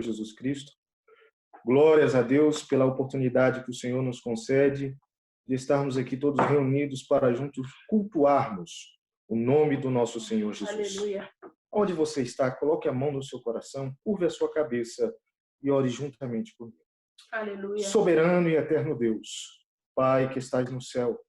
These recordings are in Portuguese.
Jesus Cristo. Glórias a Deus pela oportunidade que o Senhor nos concede de estarmos aqui todos reunidos para juntos cultuarmos o nome do nosso Senhor Jesus. Aleluia. Onde você está, coloque a mão no seu coração, curve a sua cabeça e ore juntamente comigo. Aleluia. Soberano e eterno Deus, Pai que estás no céu,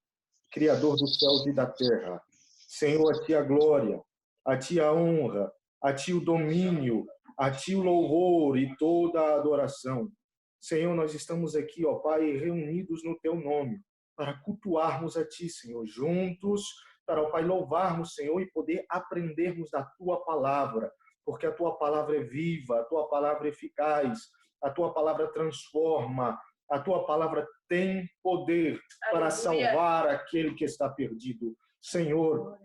Criador dos céus e da terra, Senhor, a Ti a glória, a Ti a honra, a Ti o domínio, a Ti o louvor e toda a adoração. Senhor, nós estamos aqui, ó Pai, reunidos no Teu nome, para cultuarmos a Ti, Senhor, juntos, para, ó Pai, louvarmos, Senhor, e poder aprendermos da Tua palavra, porque a Tua palavra é viva, a Tua palavra é eficaz, a Tua palavra transforma, a Tua palavra tem poder para salvar aquele que está perdido. Senhor,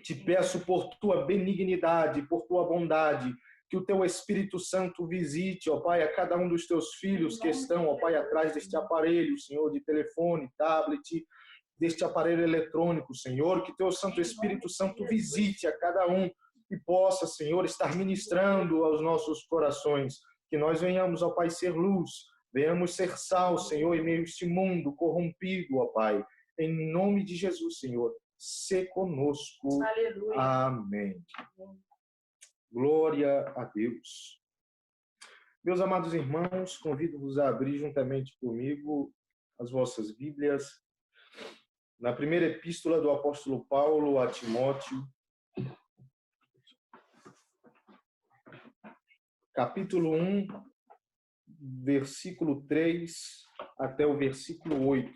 te peço por Tua benignidade, por Tua bondade, que o Teu Espírito Santo visite, ó Pai, a cada um dos Teus filhos que estão, ó Pai, atrás deste aparelho, Senhor, de telefone, tablet, deste aparelho eletrônico, Senhor, que Teu Santo Espírito Santo visite a cada um e possa, Senhor, estar ministrando aos nossos corações, que nós venhamos, ó Pai, ser luz, venhamos ser sal, Senhor, em meio a este mundo corrompido, ó Pai, em nome de Jesus, Senhor, sê conosco. Aleluia. Amém. Glória a Deus. Meus amados irmãos, convido-vos a abrir juntamente comigo as vossas Bíblias na primeira epístola do apóstolo Paulo a Timóteo, capítulo 1, versículo 3 até o versículo 8.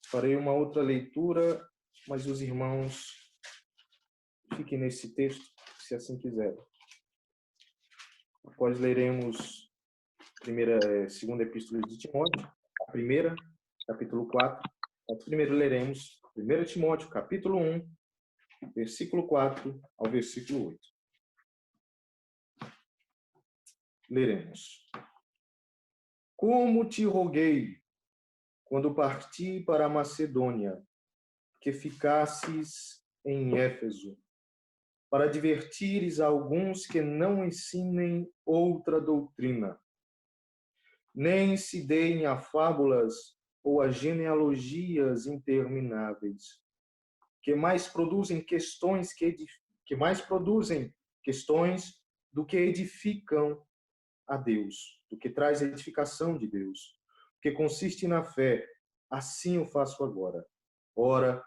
Farei uma outra leitura, mas os irmãos fiquem nesse texto, se assim quiserem. Após leremos segunda epístola de Timóteo, a primeira, capítulo 4. Primeiro leremos 1 Timóteo, capítulo 1, versículo 4 ao versículo 8. Leremos. Como te roguei, quando parti para a Macedônia, que ficasses em Éfeso, para advertires a alguns que não ensinem outra doutrina, nem se deem a fábulas ou a genealogias intermináveis, que mais produzem questões do que edificam a Deus, do que traz a edificação de Deus, que consiste na fé. Assim eu faço agora. Ora,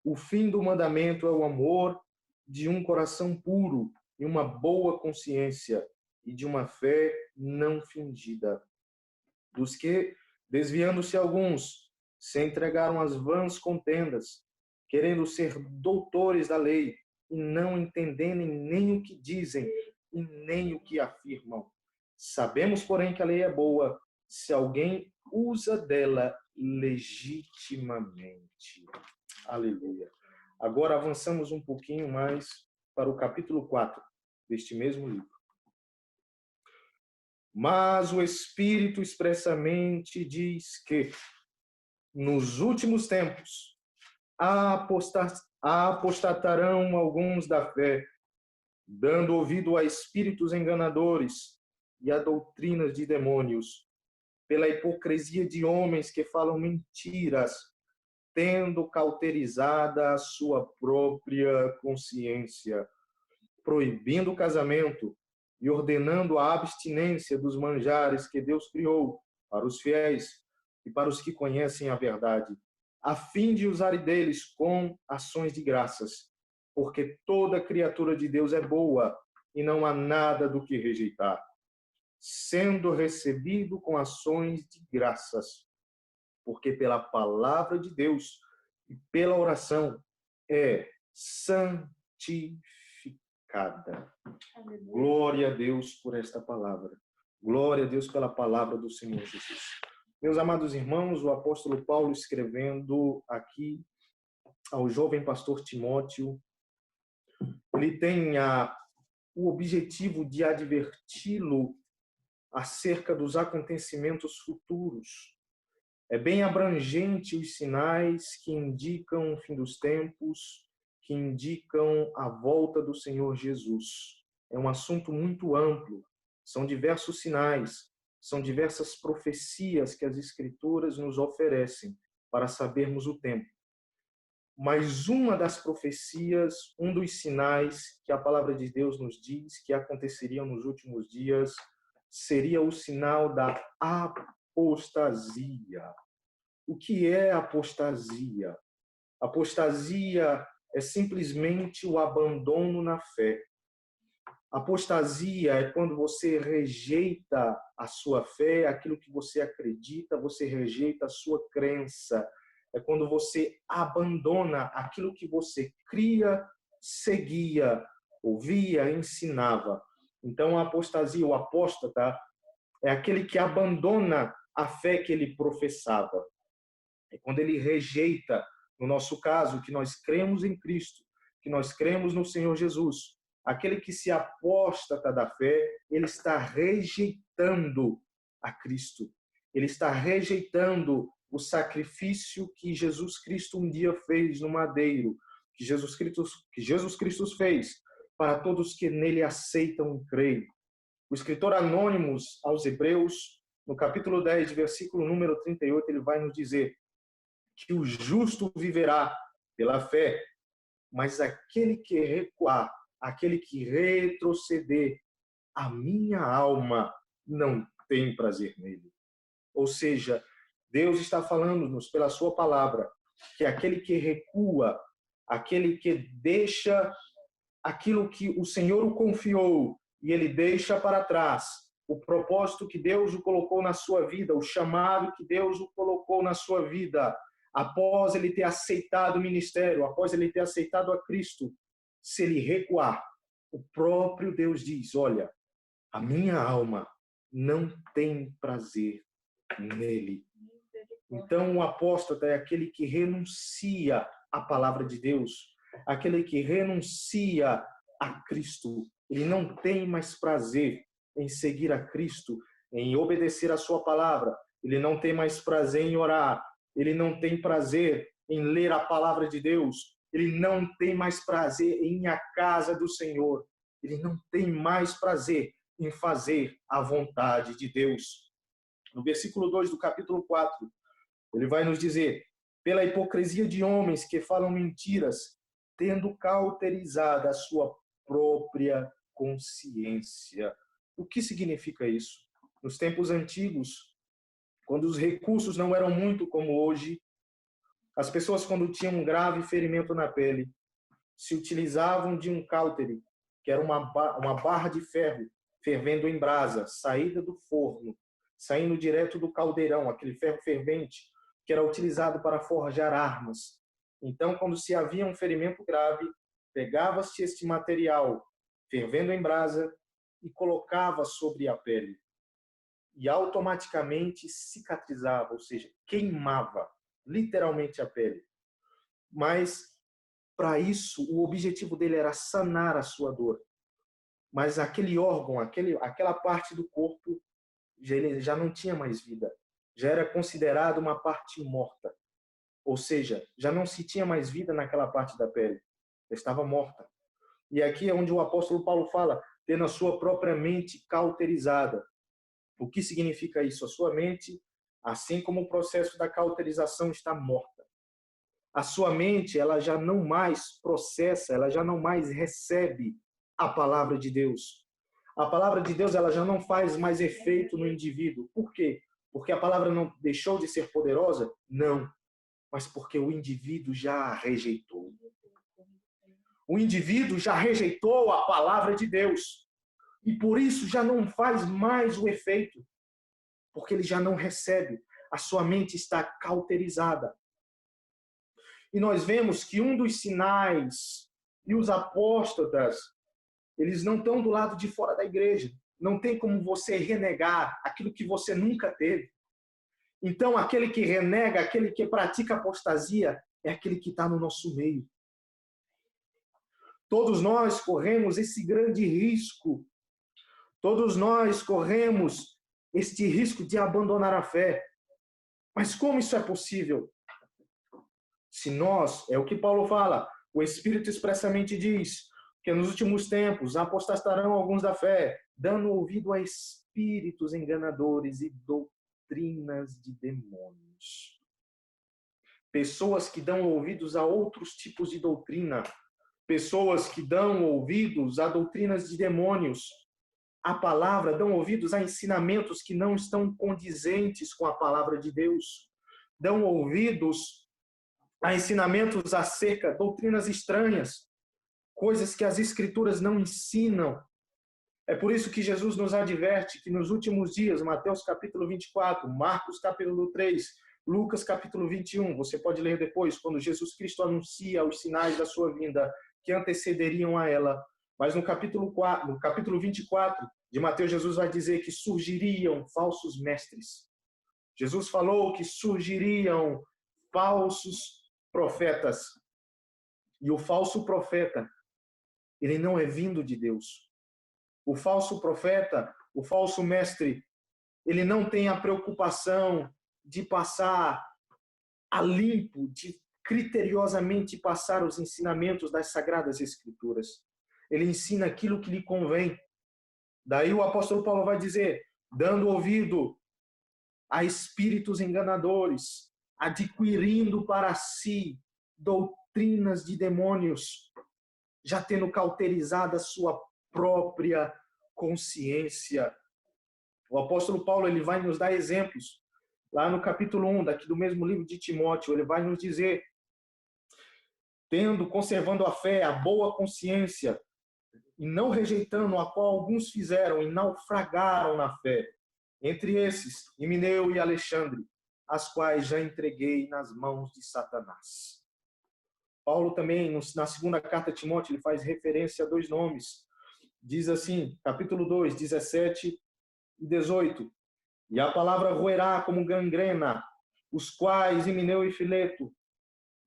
o fim do mandamento é o amor de um coração puro e uma boa consciência e de uma fé não fingida. Dos que, desviando-se alguns, se entregaram às vãs contendas, querendo ser doutores da lei e não entendendo nem o que dizem e nem o que afirmam. Sabemos, porém, que a lei é boa se alguém usa dela legitimamente. Aleluia. Agora avançamos um pouquinho mais para o capítulo 4 deste mesmo livro. Mas o Espírito expressamente diz que, nos últimos tempos, apostatarão alguns da fé, dando ouvido a espíritos enganadores e a doutrinas de demônios, pela hipocrisia de homens que falam mentiras, tendo cauterizada a sua própria consciência, proibindo o casamento e ordenando a abstinência dos manjares que Deus criou para os fiéis e para os que conhecem a verdade, a fim de usarem deles com ações de graças, porque toda criatura de Deus é boa e não há nada do que rejeitar, sendo recebido com ações de graças, porque pela palavra de Deus e pela oração é santificada. Glória a Deus por esta palavra. Glória a Deus pela palavra do Senhor Jesus. Meus amados irmãos, o apóstolo Paulo escrevendo aqui ao jovem pastor Timóteo, ele tem o objetivo de adverti-lo acerca dos acontecimentos futuros. É bem abrangente os sinais que indicam o fim dos tempos, que indicam a volta do Senhor Jesus. é um assunto muito amplo. São diversos sinais, são diversas profecias que as Escrituras nos oferecem para sabermos o tempo. Mas uma das profecias, um dos sinais que a palavra de Deus nos diz que aconteceriam nos últimos dias, seria o sinal da apostasia. O que é apostasia? Apostasia é simplesmente o abandono na fé. Apostasia é quando você rejeita a sua fé, aquilo que você acredita, você rejeita a sua crença. É quando você abandona aquilo que você cria, seguia, ouvia, ensinava. Então, a apostasia, o apóstata, é aquele que abandona a fé que ele professava. É quando ele rejeita, no nosso caso, que nós cremos em Cristo, que nós cremos no Senhor Jesus. Aquele que se apóstata da fé, ele está rejeitando a Cristo. Ele está rejeitando o sacrifício que Jesus Cristo um dia fez no madeiro, que Jesus Cristo fez para todos que nele aceitam e creem. O escritor Anônimos aos Hebreus, no capítulo 10, versículo número 38, ele vai nos dizer que o justo viverá pela fé, mas aquele que recuar, aquele que retroceder, a minha alma não tem prazer nele. Ou seja, Deus está falando-nos pela sua palavra que aquele que recua, aquele que deixa aquilo que o Senhor o confiou e ele deixa para trás, o propósito que Deus o colocou na sua vida, o chamado que Deus o colocou na sua vida, após ele ter aceitado o ministério, após ele ter aceitado a Cristo, se ele recuar, o próprio Deus diz, olha, a minha alma não tem prazer nele. Então, o apóstata é aquele que renuncia à palavra de Deus, aquele que renuncia a Cristo. Ele não tem mais prazer em seguir a Cristo, em obedecer a sua palavra. Ele não tem mais prazer em orar. Ele não tem prazer em ler a palavra de Deus. Ele não tem mais prazer em ir à casa do Senhor. Ele não tem mais prazer em fazer a vontade de Deus. No versículo 2 do capítulo 4, ele vai nos dizer, pela hipocrisia de homens que falam mentiras, tendo cauterizado a sua própria consciência. O que significa isso? Nos tempos antigos, quando os recursos não eram muito como hoje, as pessoas, quando tinham um grave ferimento na pele, se utilizavam de um cautere, que era uma barra de ferro fervendo em brasa, saída do forno, saindo direto do caldeirão, aquele ferro fervente, que era utilizado para forjar armas. Então, quando se havia um ferimento grave, pegava-se este material fervendo em brasa e colocava sobre a pele. E automaticamente cicatrizava, ou seja, queimava literalmente a pele. Mas, para isso, o objetivo dele era sanar a sua dor. Mas aquele órgão, aquela parte do corpo, ele já não tinha mais vida. Já era considerado uma parte morta. Ou seja, já não se tinha mais vida naquela parte da pele. Estava morta. E aqui é onde o apóstolo Paulo fala, tendo a sua própria mente cauterizada. O que significa isso? A sua mente, assim como o processo da cauterização, está morta. A sua mente, ela já não mais processa, ela já não mais recebe a palavra de Deus. A palavra de Deus, ela já não faz mais efeito no indivíduo. Por quê? Porque a palavra não deixou de ser poderosa? Não. Mas porque o indivíduo já a rejeitou. O indivíduo já rejeitou a palavra de Deus. E por isso já não faz mais o efeito. Porque ele já não recebe. A sua mente está cauterizada. E nós vemos que um dos sinais e os apóstolos, eles não estão do lado de fora da igreja. Não tem como você renegar aquilo que você nunca teve. Então, aquele que renega, aquele que pratica apostasia, é aquele que está no nosso meio. Todos nós corremos esse grande risco. Todos nós corremos este risco de abandonar a fé. Mas como isso é possível? Se nós, é o que Paulo fala, o Espírito expressamente diz, que nos últimos tempos apostatarão alguns da fé, dando ouvido a espíritos enganadores e doutrinas de demônios. Pessoas que dão ouvidos a outros tipos de doutrina, pessoas que dão ouvidos a doutrinas de demônios, a palavra, dão ouvidos a ensinamentos que não estão condizentes com a palavra de Deus, dão ouvidos a ensinamentos acerca de doutrinas estranhas, coisas que as Escrituras não ensinam. É por isso que Jesus nos adverte que nos últimos dias, Mateus capítulo 24, Marcos capítulo 3, Lucas capítulo 21, você pode ler depois, quando Jesus Cristo anuncia os sinais da sua vinda que antecederiam a ela. Mas no capítulo 24 de Mateus, Jesus vai dizer que surgiriam falsos mestres. Jesus falou que surgiriam falsos profetas. E o falso profeta, ele não é vindo de Deus. O falso profeta, o falso mestre, ele não tem a preocupação de passar a limpo, de criteriosamente passar os ensinamentos das Sagradas Escrituras. Ele ensina aquilo que lhe convém. Daí o apóstolo Paulo vai dizer, dando ouvido a espíritos enganadores, adquirindo para si doutrinas de demônios, já tendo cauterizado a sua própria consciência. O apóstolo Paulo, ele vai nos dar exemplos. Lá no capítulo 1, daqui do mesmo livro de Timóteo, ele vai nos dizer, conservando a fé, a boa consciência, e não rejeitando a qual alguns fizeram e naufragaram na fé. Entre esses, Himeneu e Alexandre, as quais já entreguei nas mãos de Satanás. Paulo também, na segunda carta a Timóteo, ele faz referência a dois nomes. Diz assim, capítulo 2, 17 e 18. E a palavra roerá como gangrena, os quais, Himeneu e Fileto,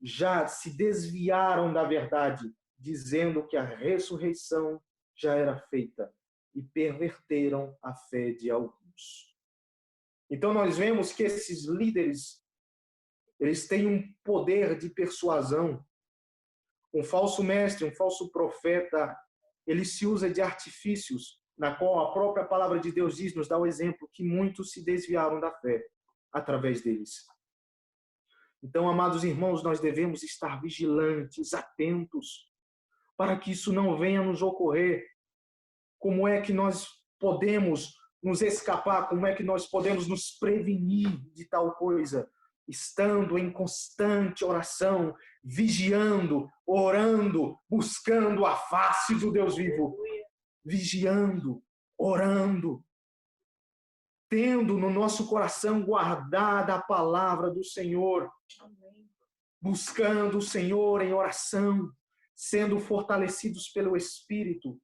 já se desviaram da verdade, dizendo que a ressurreição já era feita, e perverteram a fé de alguns. Então nós vemos que esses líderes, eles têm um poder de persuasão. Um falso mestre, um falso profeta, ele se usa de artifícios, na qual a própria palavra de Deus diz, nos dá o exemplo, que muitos se desviaram da fé através deles. Então, amados irmãos, nós devemos estar vigilantes, atentos, para que isso não venha nos ocorrer. Como é que nós podemos nos escapar? Como é que nós podemos nos prevenir de tal coisa? Estando em constante oração, vigiando, orando, buscando a face do Deus vivo. Vigiando, orando, tendo no nosso coração guardada a palavra do Senhor, buscando o Senhor em oração, sendo fortalecidos pelo Espírito,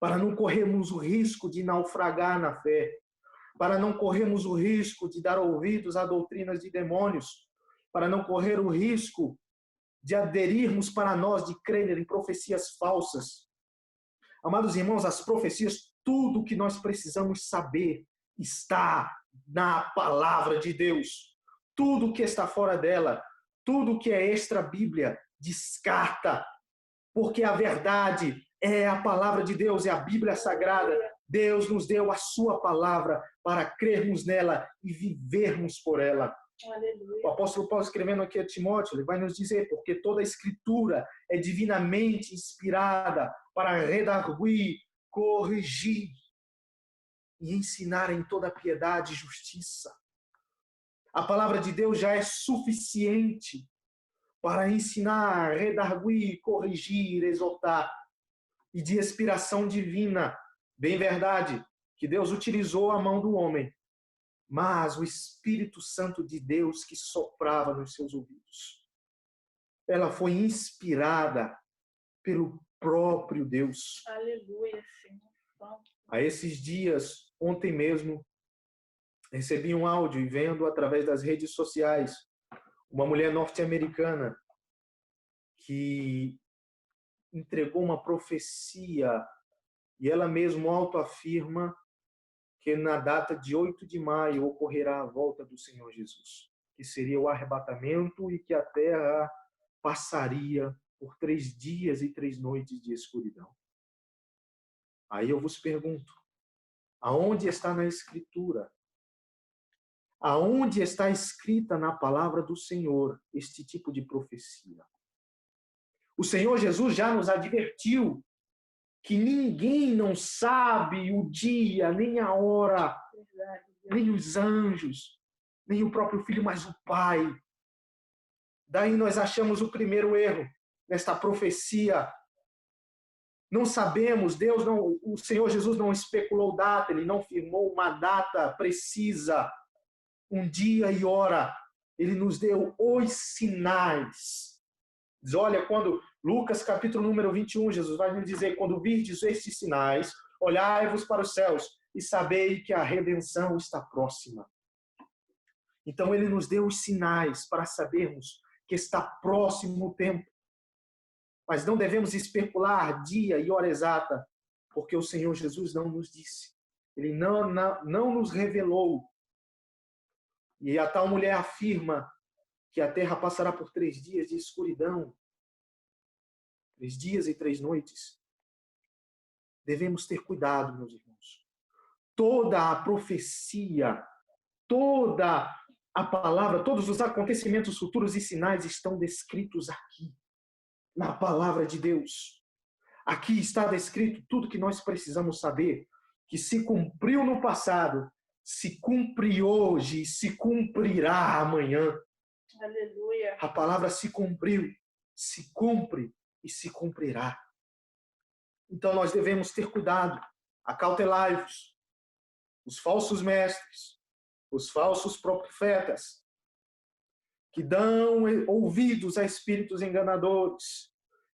para não corrermos o risco de naufragar na fé, para não corrermos o risco de dar ouvidos a doutrinas de demônios, para não correr o risco de aderirmos para nós, de crer em profecias falsas. Amados irmãos, as profecias, tudo o que nós precisamos saber está na palavra de Deus. Tudo que está fora dela, tudo que é extra-bíblia, descarta, porque a verdade é a palavra de Deus, é a Bíblia Sagrada. Deus nos deu a sua palavra para crermos nela e vivermos por ela. Aleluia. O apóstolo Paulo, escrevendo aqui a Timóteo, ele vai nos dizer, porque toda a escritura é divinamente inspirada para redarguir, corrigir e ensinar em toda piedade e justiça. A palavra de Deus já é suficiente para ensinar, redarguir, corrigir, exortar, e de inspiração divina. Bem verdade que Deus utilizou a mão do homem, mas o Espírito Santo de Deus que soprava nos seus ouvidos. Ela foi inspirada pelo próprio Deus. Aleluia, Senhor. Há esses dias, ontem mesmo, recebi um áudio e vendo através das redes sociais uma mulher norte-americana que entregou uma profecia e ela mesma autoafirma que na data de 8 de maio ocorrerá a volta do Senhor Jesus, que seria o arrebatamento e que a terra passaria por 3 dias e 3 noites de escuridão. Aí eu vos pergunto, aonde está na Escritura? Aonde está escrita na palavra do Senhor este tipo de profecia? O Senhor Jesus já nos advertiu que ninguém não sabe o dia, nem a hora, nem os anjos, nem o próprio Filho, mas o Pai. Daí nós achamos o primeiro erro nesta profecia. Não sabemos, o Senhor Jesus não especulou data, ele não firmou uma data precisa, um dia e hora. Ele nos deu os sinais. Diz, olha, quando Lucas capítulo número 21, Jesus vai nos dizer, quando virdes estes sinais, olhai-vos para os céus e sabei que a redenção está próxima. Então ele nos deu os sinais para sabermos que está próximo o tempo. Mas não devemos especular dia e hora exata, porque o Senhor Jesus não nos disse. Ele não nos revelou. E a tal mulher afirma que a terra passará por 3 dias de escuridão, 3 dias e 3 noites. Devemos ter cuidado, meus irmãos. Toda a profecia, toda a palavra, todos os acontecimentos futuros e sinais estão descritos aqui, na palavra de Deus. Aqui está descrito tudo que nós precisamos saber, que se cumpriu no passado, se cumpre hoje e se cumprirá amanhã. Aleluia. A palavra se cumpriu, se cumpre e se cumprirá. Então nós devemos ter cuidado, acautelai-vos. Os falsos mestres, os falsos profetas, que dão ouvidos a espíritos enganadores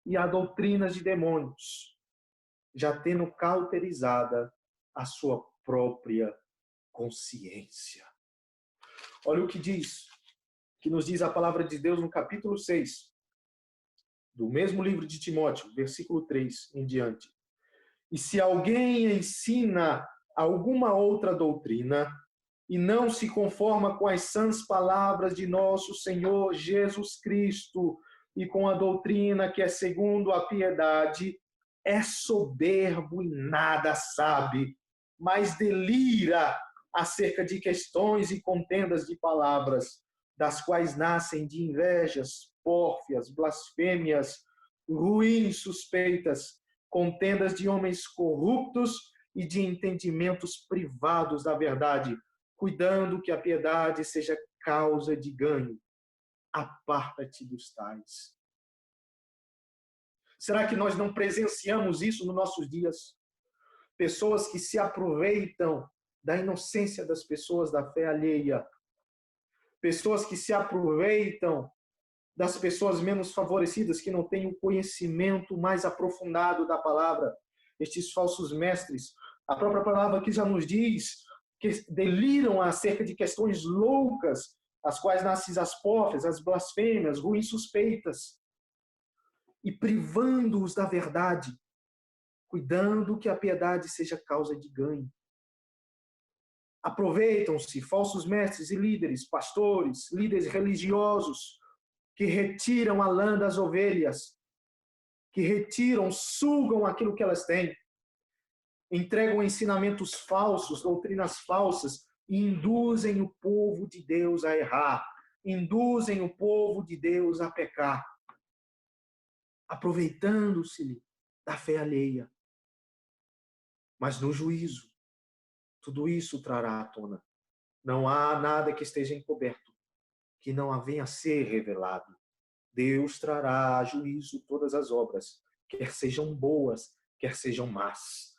e a doutrinas de demônios, já tendo cauterizada a sua própria consciência. Olha o que nos diz a palavra de Deus no capítulo 6, do mesmo livro de Timóteo, versículo 3 em diante. E se alguém ensina alguma outra doutrina e não se conforma com as sãs palavras de nosso Senhor Jesus Cristo e com a doutrina que é segundo a piedade, é soberbo e nada sabe, mas delira acerca de questões e contendas de palavras, das quais nascem de invejas, pórfias, blasfêmias, ruins suspeitas, contendas de homens corruptos e de entendimentos privados da verdade, cuidando que a piedade seja causa de ganho. Aparta-te dos tais. Será que nós não presenciamos isso nos nossos dias? Pessoas que se aproveitam da inocência das pessoas, da fé alheia. Pessoas que se aproveitam das pessoas menos favorecidas, que não têm o conhecimento mais aprofundado da palavra. Estes falsos mestres, a própria palavra aqui já nos diz que deliram acerca de questões loucas, as quais nascem as pórfias, as blasfêmias, ruins suspeitas, e privando-os da verdade, cuidando que a piedade seja causa de ganho. Aproveitam-se falsos mestres e líderes, pastores, líderes religiosos, que retiram a lã das ovelhas, que retiram, sugam aquilo que elas têm, entregam ensinamentos falsos, doutrinas falsas, e induzem o povo de Deus a errar, induzem o povo de Deus a pecar, aproveitando-se da fé alheia. Mas no juízo, tudo isso trará à tona. Não há nada que esteja encoberto, que não venha a ser revelado. Deus trará a juízo todas as obras, quer sejam boas, quer sejam más.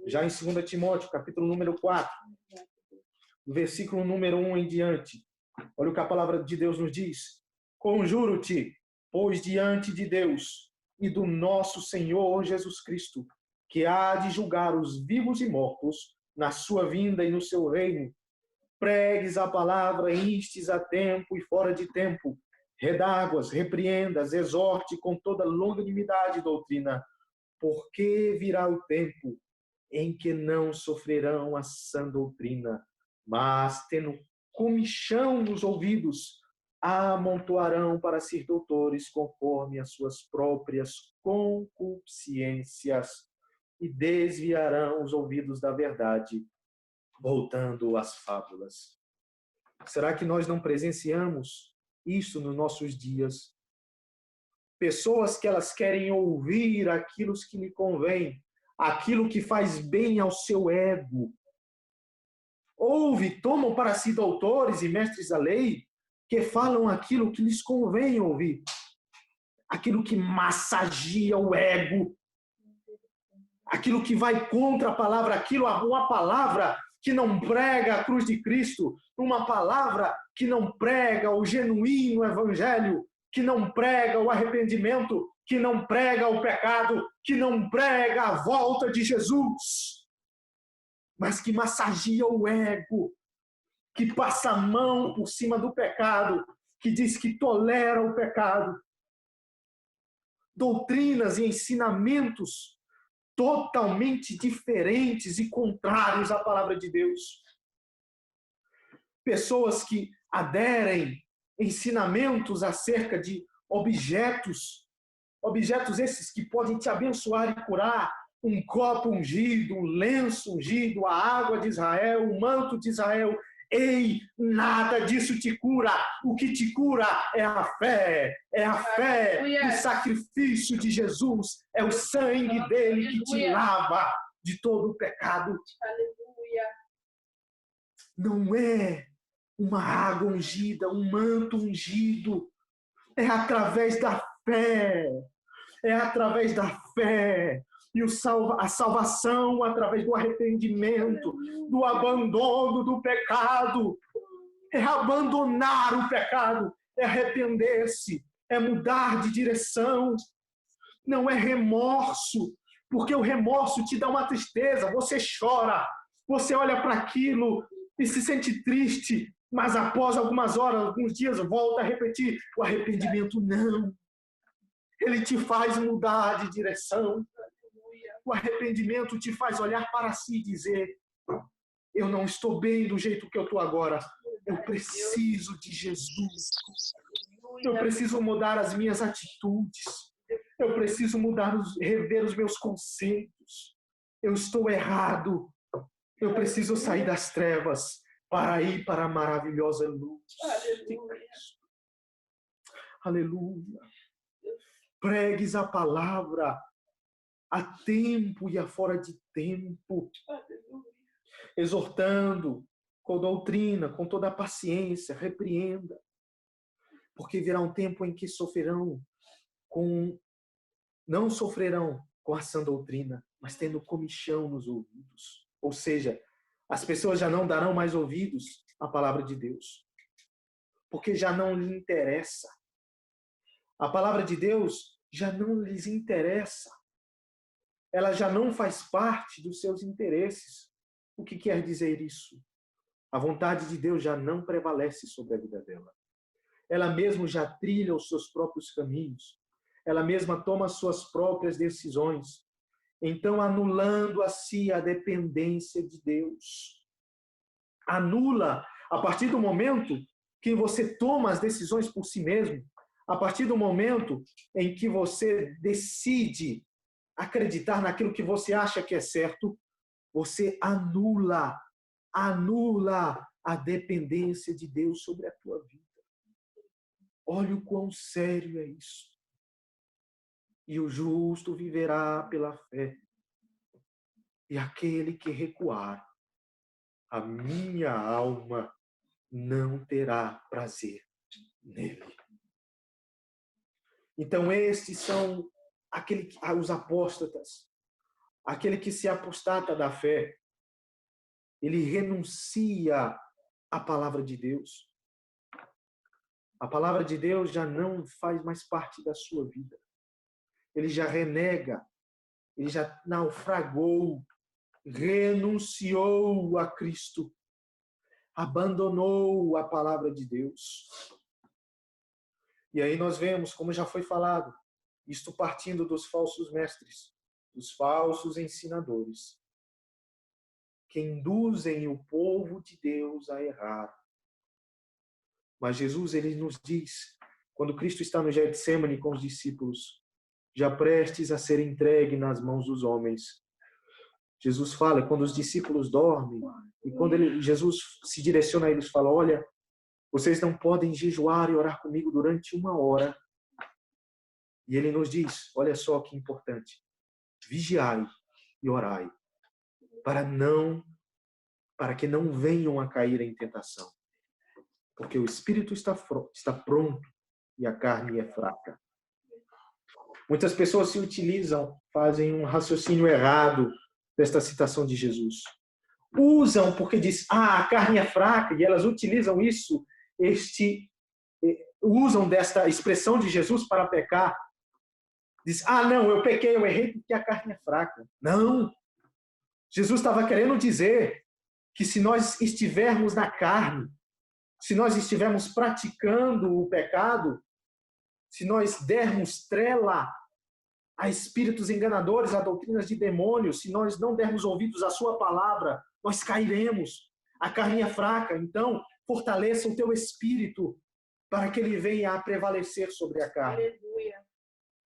Já em 2 Timóteo, capítulo número 4, versículo número 1 em diante, olha o que a palavra de Deus nos diz. Conjuro-te, pois diante de Deus e do nosso Senhor Jesus Cristo, que há de julgar os vivos e mortos na sua vinda e no seu reino, pregues a palavra, instes a tempo e fora de tempo, redáguas, repreendas, exorte com toda longanimidade e doutrina, porque virá o tempo em que não sofrerão a sã doutrina, mas tendo comichão nos ouvidos, amontoarão para ser doutores conforme as suas próprias concupiscências e desviarão os ouvidos da verdade, voltando às fábulas. Será que nós não presenciamos isso nos nossos dias? Pessoas que elas querem ouvir aquilo que lhe convém, aquilo que faz bem ao seu ego. Tomam para si doutores e mestres da lei que falam aquilo que lhes convém ouvir, aquilo que massageia o ego, aquilo que vai contra a palavra, uma palavra que não prega a cruz de Cristo, uma palavra que não prega o genuíno evangelho, que não prega o arrependimento, que não prega o pecado, que não prega a volta de Jesus, mas que massageia o ego, que passa a mão por cima do pecado, que diz que tolera o pecado. Doutrinas e ensinamentos totalmente diferentes e contrários à palavra de Deus. Pessoas que aderem ensinamentos acerca de objetos esses que podem te abençoar e curar, um copo ungido, um lenço ungido, a água de Israel, o manto de Israel. Ei, nada disso te cura. O que te cura é a fé. É a fé no sacrifício de Jesus. É o sangue dele que te lava de todo o pecado. Não é uma água ungida, um manto ungido. É através da fé. É através da fé. E a salvação através do arrependimento, do abandono do pecado. É abandonar o pecado, é arrepender-se, é mudar de direção. Não é remorso, porque o remorso te dá uma tristeza, você chora, você olha para aquilo e se sente triste, mas após algumas horas, alguns dias, volta a repetir. O arrependimento não. Ele te faz mudar de direção. O arrependimento te faz olhar para si e dizer: eu não estou bem do jeito que eu estou agora. Eu preciso de Jesus. Eu preciso mudar as minhas atitudes. Eu preciso rever os meus conceitos. Eu estou errado. Eu preciso sair das trevas para ir para a maravilhosa luz de Cristo. Aleluia. Pregues a palavra a tempo e a fora de tempo, exortando com doutrina, com toda a paciência, repreenda, porque virá um tempo em que não sofrerão com a sã doutrina, mas tendo comichão nos ouvidos. Ou seja, as pessoas já não darão mais ouvidos à palavra de Deus, porque já não lhes interessa. A palavra de Deus já não lhes interessa. Ela já não faz parte dos seus interesses. O que quer dizer isso? A vontade de Deus já não prevalece sobre a vida dela. Ela mesma já trilha os seus próprios caminhos. Ela mesma toma as suas próprias decisões. Então, anulando a si a dependência de Deus. Anula, a partir do momento que você toma as decisões por si mesmo, a partir do momento em que você decide acreditar naquilo que você acha que é certo, você anula a dependência de Deus sobre a tua vida. Olha o quão sério é isso. E o justo viverá pela fé. E aquele que recuar, a minha alma não terá prazer nele. Então estes são os apóstatas, aquele que se apostata da fé, ele renuncia à palavra de Deus. A palavra de Deus já não faz mais parte da sua vida. Ele já renega, ele já naufragou, renunciou a Cristo, abandonou a palavra de Deus. E aí nós vemos, como já foi falado, isto partindo dos falsos mestres, dos falsos ensinadores, que induzem o povo de Deus a errar. Mas Jesus, ele nos diz, quando Cristo está no Getsêmani com os discípulos, já prestes a ser entregue nas mãos dos homens, Jesus fala, quando os discípulos dormem, e quando Jesus se direciona a eles, fala, olha, vocês não podem jejuar e orar comigo durante 1 hora. E ele nos diz, olha só que importante, vigiai e orai, para que não venham a cair em tentação. Porque o espírito está pronto e a carne é fraca. Muitas pessoas se utilizam, fazem um raciocínio errado desta citação de Jesus. Usam porque diz, a carne é fraca, e elas utilizam isso, usam desta expressão de Jesus para pecar. Diz, não, eu pequei, eu errei porque a carne é fraca. Não! Jesus estava querendo dizer que se nós estivermos na carne, se nós estivermos praticando o pecado, se nós dermos trela a espíritos enganadores, a doutrinas de demônios, se nós não dermos ouvidos à sua palavra, nós cairemos. A carne é fraca, então fortaleça o teu espírito para que ele venha a prevalecer sobre a carne. Aleluia.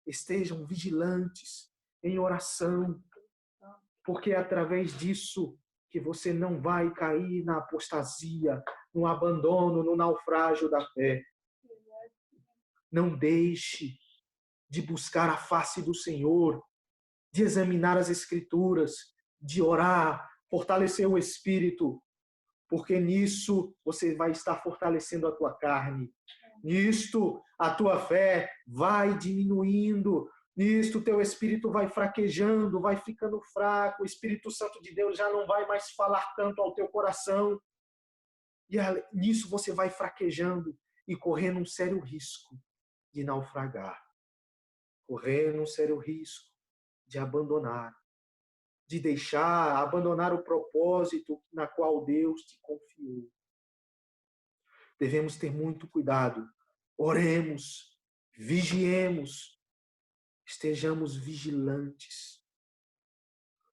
Estejam vigilantes em oração, porque é através disso que você não vai cair na apostasia, no abandono, no naufrágio da fé. Não deixe de buscar a face do Senhor, de examinar as Escrituras, de orar, fortalecer o Espírito, porque nisso você vai estar fortalecendo a tua carne. Nisto a tua fé vai diminuindo. Nisto o teu espírito vai fraquejando, vai ficando fraco. O Espírito Santo de Deus já não vai mais falar tanto ao teu coração. E nisso você vai fraquejando e correndo um sério risco de naufragar. Correndo um sério risco de abandonar, de abandonar o propósito na qual Deus te confiou. Devemos ter muito cuidado. Oremos, vigiemos, estejamos vigilantes,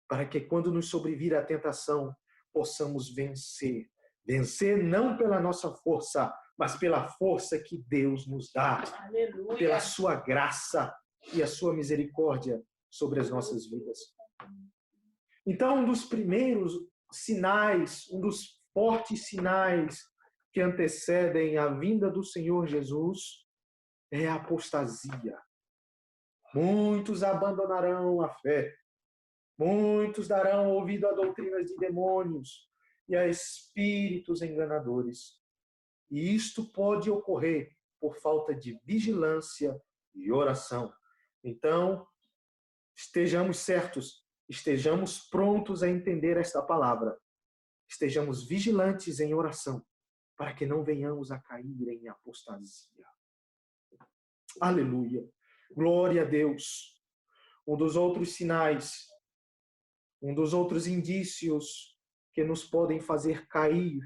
para que quando nos sobrevir a tentação, possamos vencer. Vencer não pela nossa força, mas pela força que Deus nos dá. Aleluia. Pela sua graça e a sua misericórdia sobre as nossas vidas. Então, um dos primeiros sinais, um dos fortes sinais que antecedem a vinda do Senhor Jesus é a apostasia. Muitos abandonarão a fé. Muitos darão ouvido a doutrinas de demônios e a espíritos enganadores. E isto pode ocorrer por falta de vigilância e oração. Então, estejamos certos, estejamos prontos a entender esta palavra. Estejamos vigilantes em oração, para que não venhamos a cair em apostasia. Aleluia. Glória a Deus. Um dos outros sinais, um dos outros indícios que nos podem fazer cair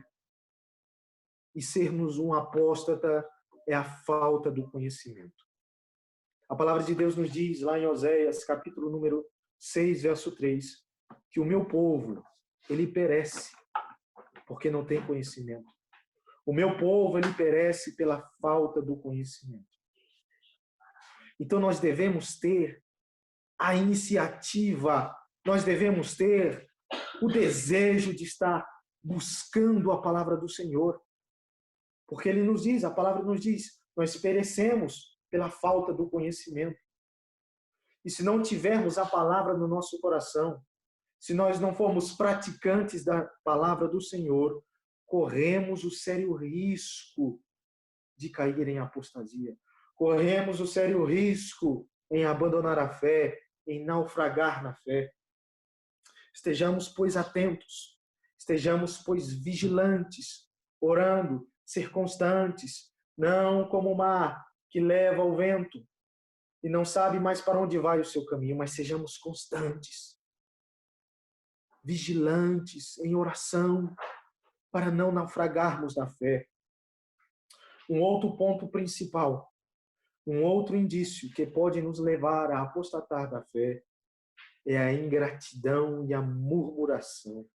e sermos um apóstata é a falta do conhecimento. A palavra de Deus nos diz lá em Oséias, capítulo número 6, verso 3, que o meu povo, ele perece porque não tem conhecimento. O meu povo, ele perece pela falta do conhecimento. Então nós devemos ter a iniciativa, nós devemos ter o desejo de estar buscando a palavra do Senhor. Porque ele nos diz, a palavra nos diz, nós perecemos pela falta do conhecimento. E se não tivermos a palavra no nosso coração, se nós não formos praticantes da palavra do Senhor, corremos o sério risco de cair em apostasia. Corremos o sério risco em abandonar a fé, em naufragar na fé. Estejamos, pois, atentos. Estejamos, pois, vigilantes, orando, ser constantes, não como o mar que leva o vento e não sabe mais para onde vai o seu caminho, mas sejamos constantes, vigilantes em oração, para não naufragarmos na fé. Um outro ponto principal, um outro indício que pode nos levar a apostatar da fé é a ingratidão e a murmuração.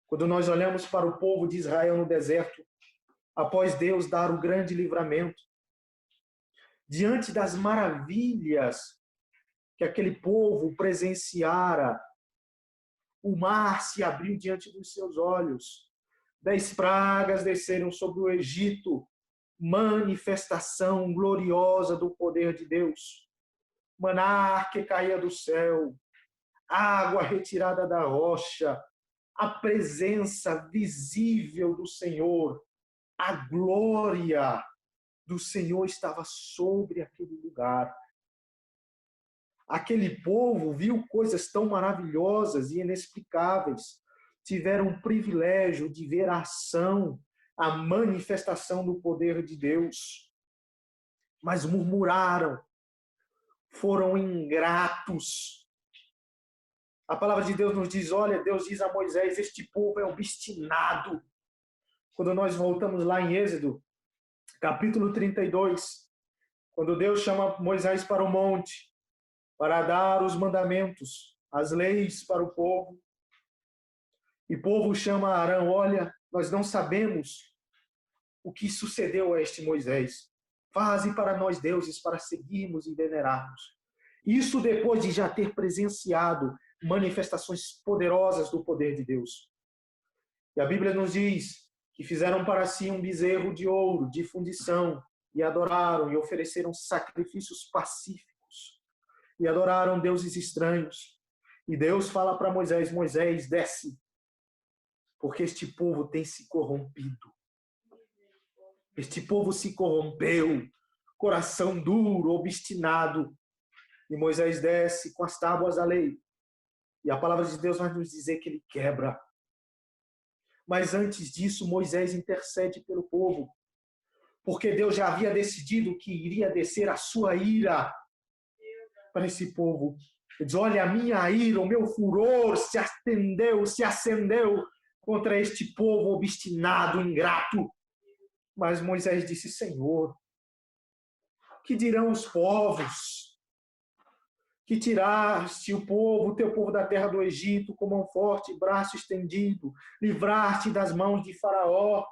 Quando nós olhamos para o povo de Israel no deserto, após Deus dar o grande livramento, diante das maravilhas que aquele povo presenciara, o mar se abriu diante dos seus olhos. 10 pragas desceram sobre o Egito, manifestação gloriosa do poder de Deus. Maná que caía do céu, água retirada da rocha, a presença visível do Senhor, a glória do Senhor estava sobre aquele lugar. Aquele povo viu coisas tão maravilhosas e inexplicáveis. Tiveram o privilégio de ver a ação, a manifestação do poder de Deus. Mas murmuraram, foram ingratos. A palavra de Deus nos diz, olha, Deus diz a Moisés, este povo é obstinado. Quando nós voltamos lá em Êxodo, capítulo 32, quando Deus chama Moisés para o monte, para dar os mandamentos, as leis para o povo. E o povo chama Arão, olha, nós não sabemos o que sucedeu a este Moisés. Faze para nós deuses para seguirmos e venerarmos. Isso depois de já ter presenciado manifestações poderosas do poder de Deus. E a Bíblia nos diz que fizeram para si um bezerro de ouro, de fundição, e adoraram e ofereceram sacrifícios pacíficos. E adoraram deuses estranhos. E Deus fala para Moisés, Moisés, desce, porque este povo tem se corrompido. Este povo se corrompeu, coração duro, obstinado. E Moisés desce com as tábuas da lei. E a palavra de Deus vai nos dizer que ele quebra. Mas antes disso, Moisés intercede pelo povo, porque Deus já havia decidido que iria descer a sua ira para esse povo. Ele diz, olha, a minha ira, o meu furor se acendeu contra este povo obstinado, ingrato. Mas Moisés disse, Senhor, que dirão os povos? Que tiraste o povo, teu povo da terra do Egito, com mão forte e braço estendido, livraste das mãos de Faraó,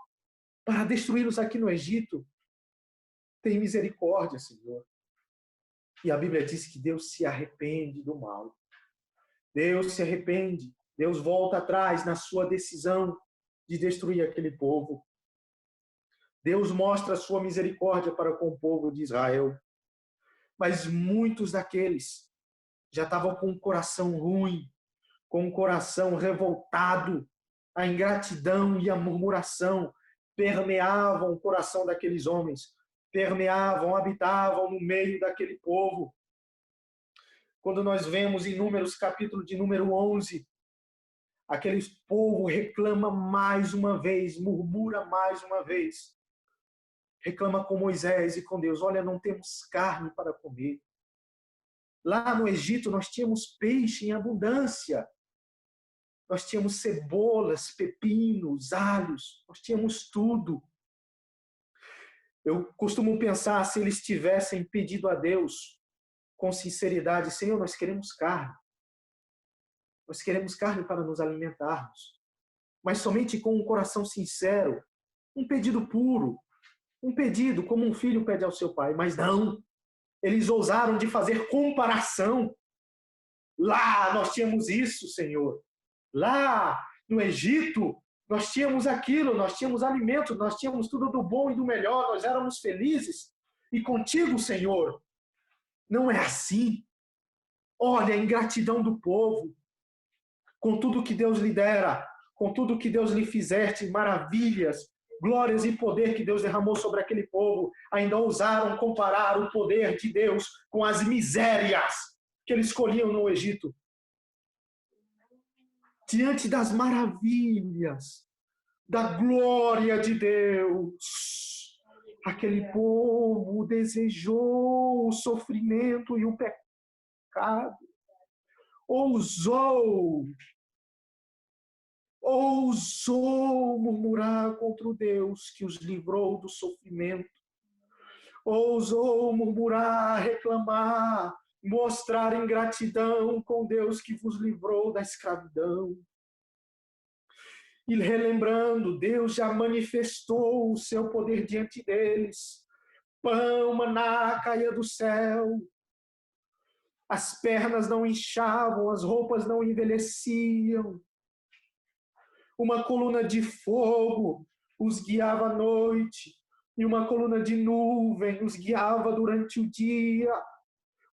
para destruí-los aqui no Egito. Tem misericórdia, Senhor. E a Bíblia diz que Deus se arrepende do mal. Deus se arrepende. Deus volta atrás na sua decisão de destruir aquele povo. Deus mostra a sua misericórdia para com o povo de Israel. Mas muitos daqueles já estavam com o coração ruim, com o coração revoltado. A ingratidão e a murmuração permeavam o coração daqueles homens. Permeavam, habitavam no meio daquele povo. Quando nós vemos em Números, capítulo de número 11, aquele povo reclama mais uma vez, murmura mais uma vez. Reclama com Moisés e com Deus, olha, não temos carne para comer. Lá no Egito nós tínhamos peixe em abundância. Nós tínhamos cebolas, pepinos, alhos, nós tínhamos tudo. Eu costumo pensar, se eles tivessem pedido a Deus com sinceridade, Senhor, nós queremos carne. Nós queremos carne para nos alimentarmos. Mas somente com um coração sincero, um pedido puro, um pedido como um filho pede ao seu pai. Mas não, eles ousaram de fazer comparação. Lá nós tínhamos isso, Senhor. Lá no Egito, nós tínhamos aquilo, nós tínhamos alimento, nós tínhamos tudo do bom e do melhor, nós éramos felizes. E contigo, Senhor, não é assim. Olha a ingratidão do povo, com tudo que Deus lhe dera, com tudo que Deus lhe fizeste, maravilhas, glórias e poder que Deus derramou sobre aquele povo, ainda ousaram comparar o poder de Deus com as misérias que eles colhiam no Egito. Diante das maravilhas, da glória de Deus, aquele povo desejou o sofrimento e o pecado. Ousou murmurar contra o Deus que os livrou do sofrimento. Ousou murmurar, reclamar, mostrar ingratidão com Deus que vos livrou da escravidão. E relembrando, Deus já manifestou o seu poder diante deles. Pão, maná caía do céu. As pernas não inchavam, as roupas não envelheciam. Uma coluna de fogo os guiava à noite, e uma coluna de nuvem os guiava durante o dia,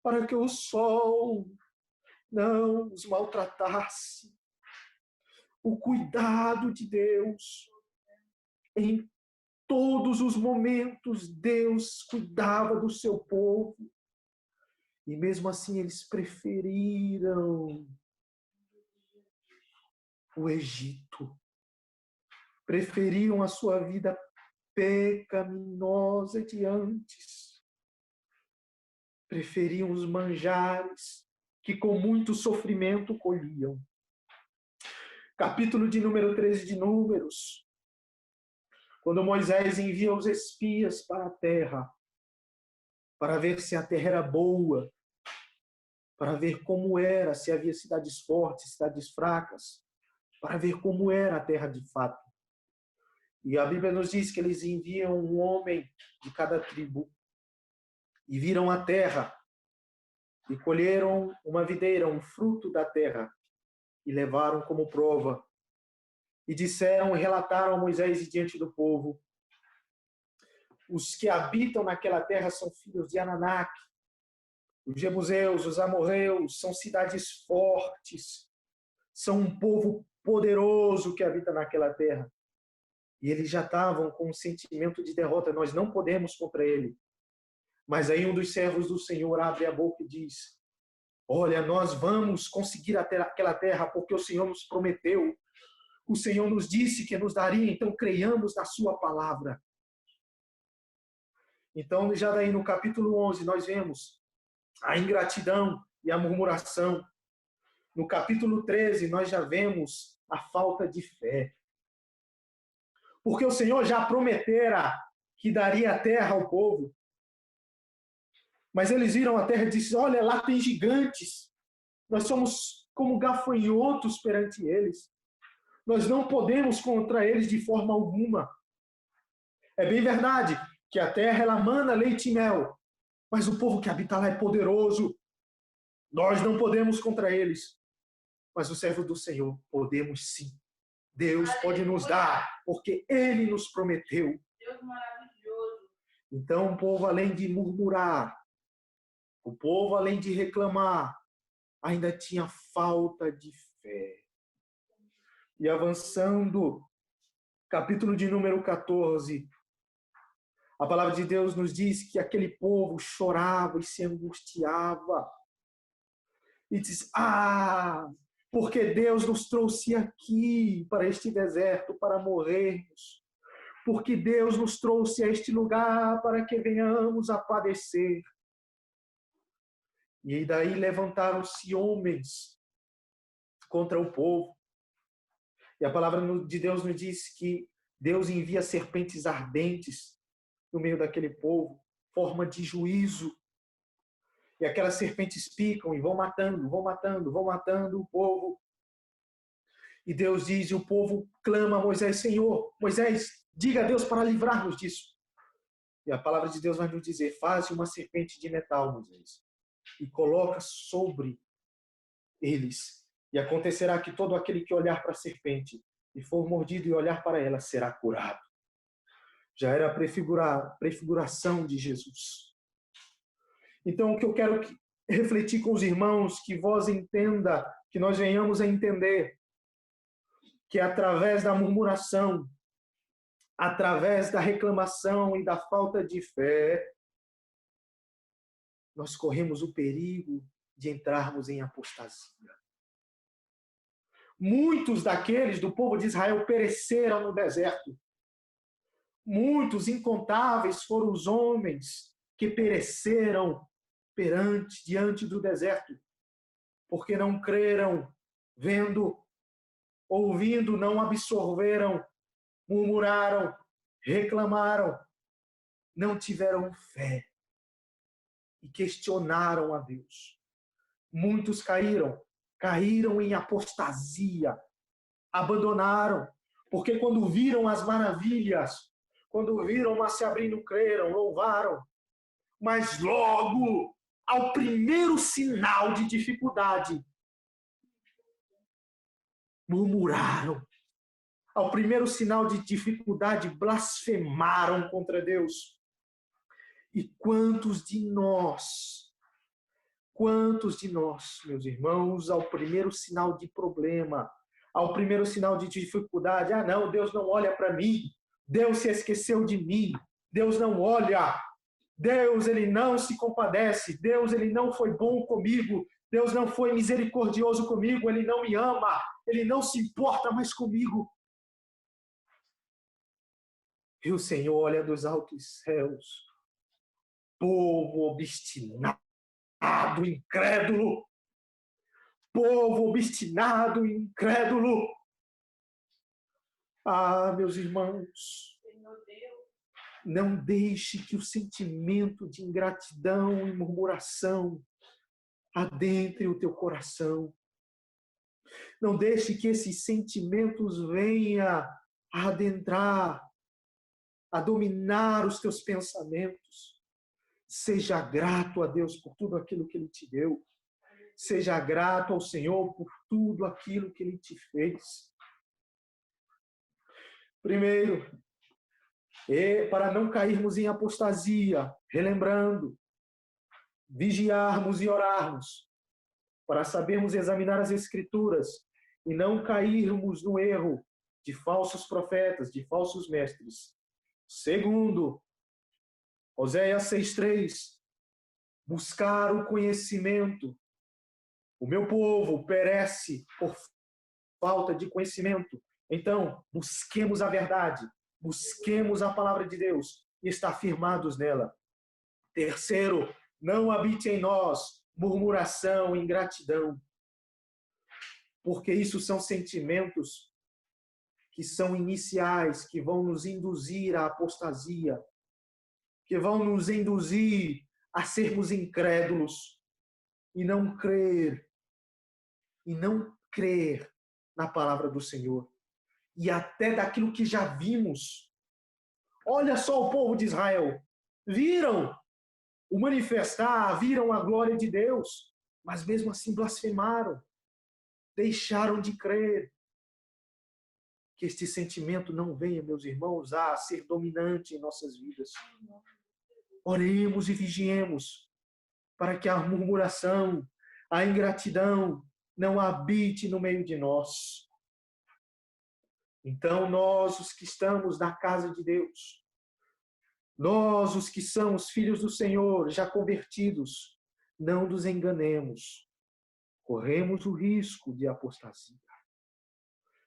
para que o sol não os maltratasse. O cuidado de Deus, em todos os momentos, Deus cuidava do seu povo. E mesmo assim eles preferiram o Egito. Preferiam a sua vida pecaminosa de antes. Preferiam os manjares que com muito sofrimento colhiam. Capítulo de número 13 de Números. Quando Moisés envia os espias para a terra, para ver se a terra era boa, para ver como era, se havia cidades fortes, cidades fracas, para ver como era a terra de fato. E a Bíblia nos diz que eles enviam um homem de cada tribo e viram a terra e colheram uma videira, um fruto da terra, e levaram como prova. E disseram e relataram a Moisés diante do povo: os que habitam naquela terra são filhos de Anaque, os jebuseus, os amorreus, são cidades fortes, são um povo poderoso que habita naquela terra. E eles já estavam com um sentimento de derrota, nós não podemos contra ele. Mas aí um dos servos do Senhor abre a boca e diz: olha, nós vamos conseguir aquela terra porque o Senhor nos prometeu. O Senhor nos disse que nos daria, então creiamos na sua palavra. Então, já daí no capítulo 11, nós vemos a ingratidão e a murmuração. No capítulo 13, nós já vemos a falta de fé. Porque o Senhor já prometera que daria a terra ao povo. Mas eles viram a terra e disseram: olha, lá tem gigantes. Nós somos como gafanhotos perante eles. Nós não podemos contra eles de forma alguma. É bem verdade que a terra ela mana leite e mel, mas o povo que habita lá é poderoso. Nós não podemos contra eles. Mas o servo do Senhor, podemos sim. Deus pode nos dar, porque Ele nos prometeu. Deus maravilhoso. Então o povo, além de murmurar, o povo, além de reclamar, ainda tinha falta de fé. E avançando, capítulo de número 14, a palavra de Deus nos diz que aquele povo chorava e se angustiava. E diz: porque Deus nos trouxe aqui para este deserto para morrermos. Porque Deus nos trouxe a este lugar para que venhamos a padecer. E daí levantaram-se homens contra o povo. E a palavra de Deus nos diz que Deus envia serpentes ardentes no meio daquele povo, forma de juízo. E aquelas serpentes picam e vão matando o povo. E Deus diz, e o povo clama a Moisés: Senhor, Moisés, diga a Deus para livrar-nos disso. E a palavra de Deus vai nos dizer: faze uma serpente de metal, Moisés, e coloca sobre eles. E acontecerá que todo aquele que olhar para a serpente e for mordido e olhar para ela será curado. Já era a prefiguração de Jesus. Então, o que eu quero refletir com os irmãos, que vós entenda, que nós venhamos a entender, que através da murmuração, através da reclamação e da falta de fé, nós corremos o perigo de entrarmos em apostasia. Muitos daqueles do povo de Israel pereceram no deserto. Muitos, incontáveis, foram os homens que pereceram diante do deserto, porque não creram, vendo, ouvindo, não absorveram, murmuraram, reclamaram, não tiveram fé e questionaram a Deus. Muitos caíram em apostasia, abandonaram. Porque quando viram as maravilhas, quando viram, mas se abrindo, creram, louvaram. Mas logo, ao primeiro sinal de dificuldade, murmuraram. Ao primeiro sinal de dificuldade, blasfemaram contra Deus. E quantos de nós, meus irmãos, ao primeiro sinal de problema, ao primeiro sinal de dificuldade, não, Deus não olha para mim, Deus se esqueceu de mim, Deus não olha, Deus, ele não se compadece, Deus, ele não foi bom comigo, Deus não foi misericordioso comigo, ele não me ama, ele não se importa mais comigo. E o Senhor olha dos altos céus, povo obstinado, incrédulo, povo obstinado, incrédulo. Meus irmãos, não deixe que o sentimento de ingratidão e murmuração adentre o teu coração. Não deixe que esses sentimentos venham a adentrar, a dominar os teus pensamentos. Seja grato a Deus por tudo aquilo que Ele te deu. Seja grato ao Senhor por tudo aquilo que Ele te fez. Primeiro, para não cairmos em apostasia, relembrando, vigiarmos e orarmos, para sabermos examinar as Escrituras e não cairmos no erro de falsos profetas, de falsos mestres. Segundo, Oséias 6,3, buscar o conhecimento. O meu povo perece por falta de conhecimento. Então, busquemos a verdade, busquemos a palavra de Deus e estar firmados nela. Terceiro, não habite em nós murmuração, ingratidão, porque isso são sentimentos que são iniciais, que vão nos induzir à apostasia, que vão nos induzir a sermos incrédulos e não crer na palavra do Senhor e até daquilo que já vimos. Olha só o povo de Israel, viram o manifestar, viram a glória de Deus, mas mesmo assim blasfemaram, deixaram de crer. Que este sentimento não venha, meus irmãos, a ser dominante em nossas vidas. Oremos e vigiemos para que a murmuração, a ingratidão não habite no meio de nós. Então, nós, os que estamos na casa de Deus, nós, os que somos filhos do Senhor, já convertidos, não nos enganemos. Corremos o risco de apostasia.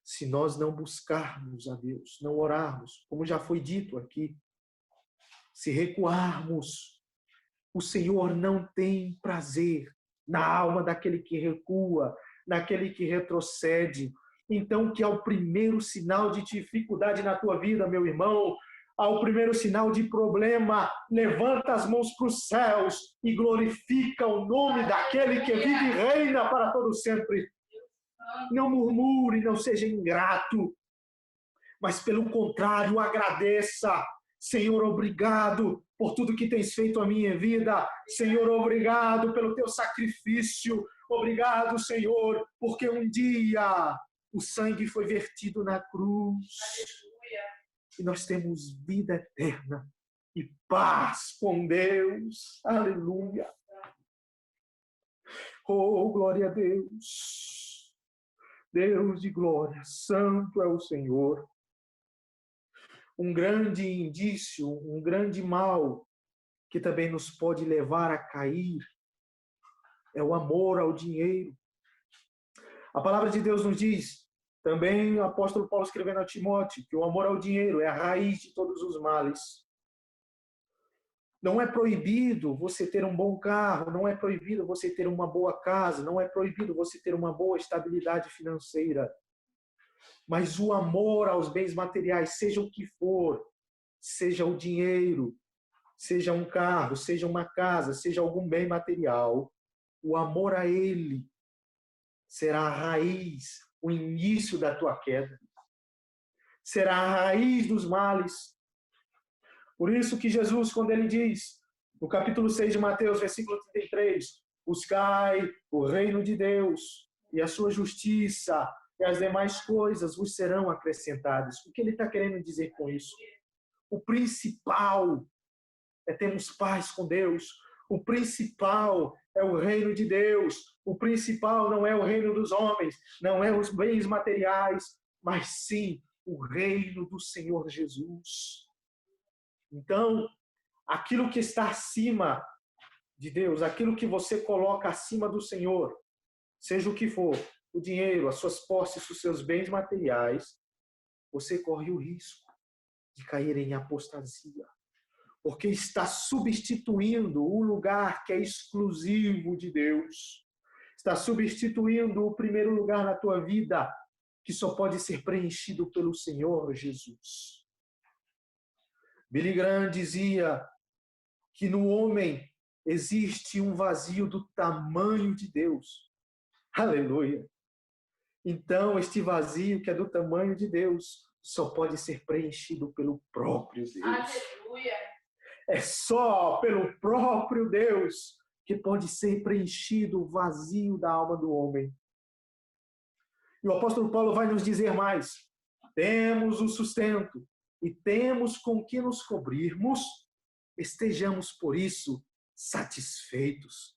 Se nós não buscarmos a Deus, não orarmos, como já foi dito aqui, se recuarmos, o Senhor não tem prazer na alma daquele que recua, naquele que retrocede. Então, que ao primeiro sinal de dificuldade na tua vida, meu irmão, ao primeiro sinal de problema, levanta as mãos para os céus e glorifica o nome daquele que vive e reina para todo sempre. Não murmure, não seja ingrato, mas pelo contrário, agradeça. Senhor, obrigado por tudo que tens feito à minha vida. Senhor, obrigado pelo teu sacrifício. Obrigado, Senhor, porque um dia o sangue foi vertido na cruz. E nós temos vida eterna e paz com Deus. Aleluia. Oh, glória a Deus. Deus de glória, santo é o Senhor. Um grande indício, um grande mal que também nos pode levar a cair é o amor ao dinheiro. A palavra de Deus nos diz, também o apóstolo Paulo escrevendo a Timóteo, que o amor ao dinheiro é a raiz de todos os males. Não é proibido você ter um bom carro, não é proibido você ter uma boa casa, não é proibido você ter uma boa estabilidade financeira. Mas o amor aos bens materiais, seja o que for, seja o dinheiro, seja um carro, seja uma casa, seja algum bem material, o amor a ele será a raiz, o início da tua queda. será a raiz dos males. Por isso que Jesus, quando ele diz, no capítulo 6 de Mateus, versículo 33, buscai o reino de Deus e a sua justiça, e as demais coisas vos serão acrescentadas. O que ele está querendo dizer com isso? O principal é termos paz com Deus. O principal é o reino de Deus. O principal não é o reino dos homens, não é os bens materiais, mas sim o reino do Senhor Jesus. Então, aquilo que está acima de Deus, aquilo que você coloca acima do Senhor, seja o que for, o dinheiro, as suas posses, os seus bens materiais, você corre o risco de cair em apostasia, porque está substituindo o lugar que é exclusivo de Deus, está substituindo o primeiro lugar na tua vida, que só pode ser preenchido pelo Senhor Jesus. Billy Graham dizia que no homem existe um vazio do tamanho de Deus. Aleluia! Então, este vazio que é do tamanho de Deus só pode ser preenchido pelo próprio Deus. Aleluia! É só pelo próprio Deus que pode ser preenchido o vazio da alma do homem. E o apóstolo Paulo vai nos dizer mais. Temos o sustento e temos com que nos cobrirmos, estejamos por isso satisfeitos.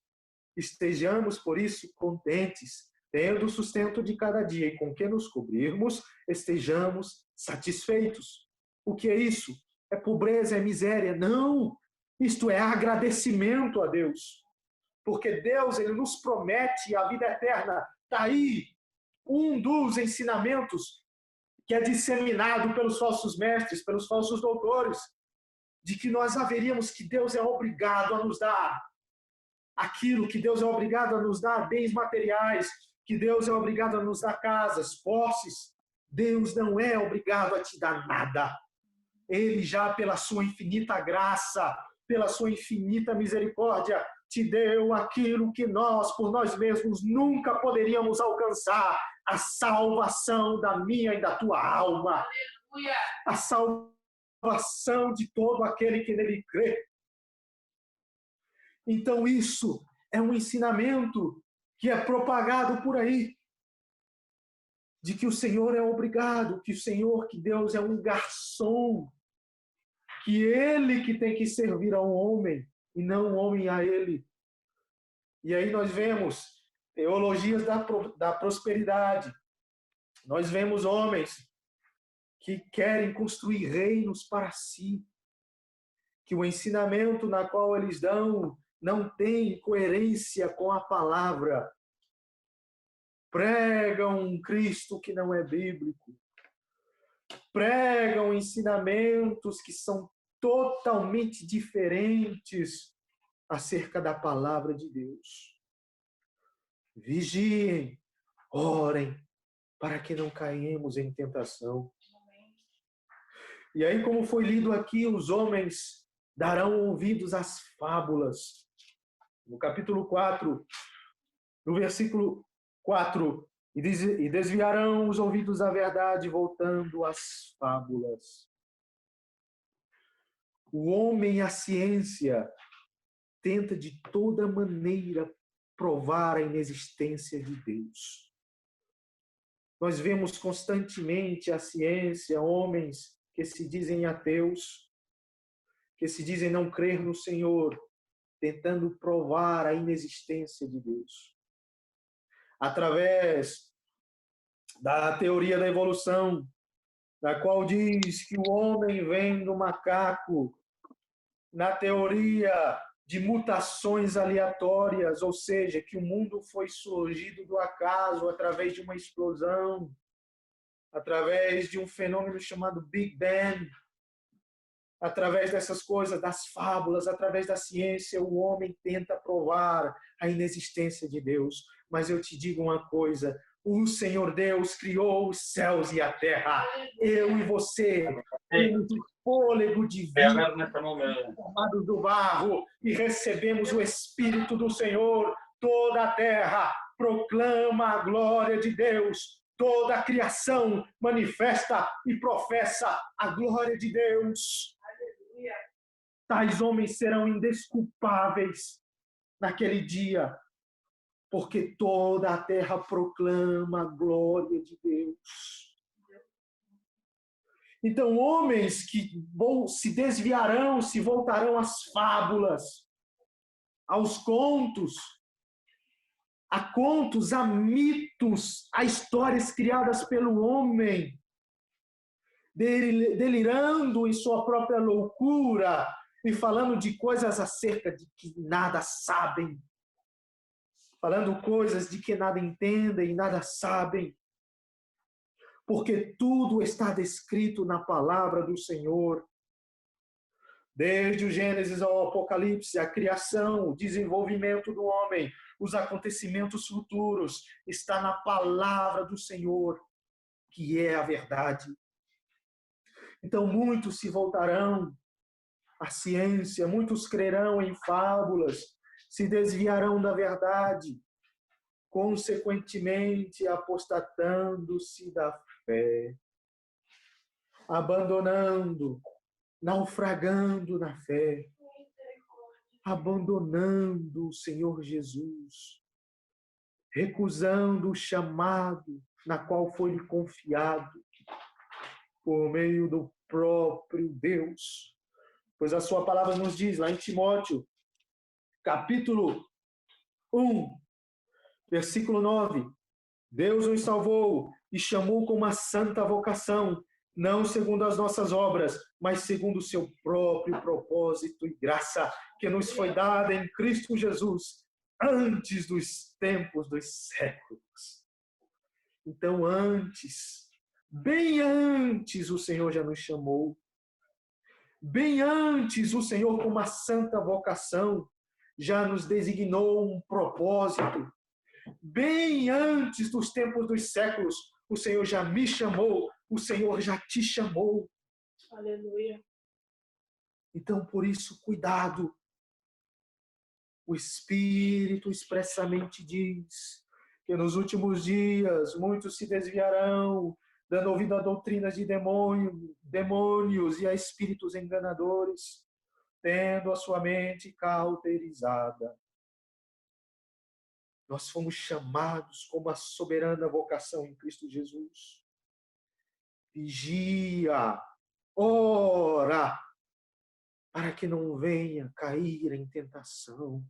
Estejamos por isso contentes, tendo o sustento de cada dia e com que nos cobrirmos, estejamos satisfeitos. O que é isso? É pobreza, é miséria? Não! Isto é agradecimento a Deus. Porque Deus, ele nos promete a vida eterna. Está aí um dos ensinamentos que é disseminado pelos falsos mestres, pelos falsos doutores, de que nós haveríamos, que Deus é obrigado a nos dar aquilo, que Deus é obrigado a nos dar bens materiais, que Deus é obrigado a nos dar casas, posses. Deus não é obrigado a te dar nada. Ele já, pela sua infinita graça, pela sua infinita misericórdia, te deu aquilo que nós, por nós mesmos, nunca poderíamos alcançar, a salvação da minha e da tua alma. Aleluia! A salvação de todo aquele que nele crê. Então isso é um ensinamento que é propagado por aí, de que o Senhor é obrigado, que o Senhor, que Deus é um garçom, que Ele que tem que servir ao homem e não o homem a Ele. E aí nós vemos teologias da prosperidade. Nós vemos homens que querem construir reinos para si, que o ensinamento na qual eles dão não tem coerência com a palavra. Pregam um Cristo que não é bíblico. Pregam ensinamentos que são totalmente diferentes acerca da palavra de Deus. Vigiem, orem, para que não caímos em tentação. E aí, como foi lido aqui, os homens darão ouvidos às fábulas. No capítulo 4, no versículo 4, e desviarão os ouvidos da verdade, voltando às fábulas. O homem, a ciência, tenta de toda maneira provar a inexistência de Deus. Nós vemos constantemente a ciência, homens que se dizem ateus, que se dizem não crer no Senhor, tentando provar a inexistência de Deus. Através da teoria da evolução, na qual diz que o homem vem do macaco, na teoria de mutações aleatórias, ou seja, que o mundo foi surgido do acaso através de uma explosão, através de um fenômeno chamado Big Bang. Através dessas coisas, das fábulas, através da ciência, o homem tenta provar a inexistência de Deus. Mas eu te digo uma coisa, o Senhor Deus criou os céus e a terra. Eu e você temos o fôlego divino formados do barro e recebemos o Espírito do Senhor. Toda a terra proclama a glória de Deus. Toda a criação manifesta e professa a glória de Deus. Aleluia. Tais homens serão indesculpáveis naquele dia, porque toda a terra proclama a glória de Deus. Então, homens que se desviarão, se voltarão às fábulas, aos contos, a mitos, a histórias criadas pelo homem, delirando em sua própria loucura e falando de coisas acerca de que nada sabem, falando coisas de que nada entendem e nada sabem, porque tudo está descrito na palavra do Senhor. Desde o Gênesis ao Apocalipse, a criação, o desenvolvimento do homem, os acontecimentos futuros, está na palavra do Senhor, que é a verdade. Então, muitos se voltarão à ciência, muitos crerão em fábulas, se desviarão da verdade, consequentemente apostatando-se da fé, abandonando, naufragando na fé, abandonando o Senhor Jesus, recusando o chamado na qual foi-lhe confiado por meio do próprio Deus. Pois a sua palavra nos diz, lá em Timóteo, capítulo 1, versículo 9, Deus nos salvou e chamou com uma santa vocação, não segundo as nossas obras, mas segundo o seu próprio propósito e graça, que nos foi dada em Cristo Jesus, antes dos tempos dos séculos. Então, antes, bem antes, o Senhor já nos chamou. Bem antes, o Senhor, com uma santa vocação, já nos designou um propósito. Bem antes dos tempos dos séculos, o Senhor já me chamou, o Senhor já te chamou. Aleluia. Então, por isso, cuidado. O Espírito expressamente diz que nos últimos dias muitos se desviarão, dando ouvido a doutrinas de demônios e a espíritos enganadores, tendo a sua mente cauterizada. Nós fomos chamados com uma soberana vocação em Cristo Jesus. Vigia, ora, para que não venha cair em tentação.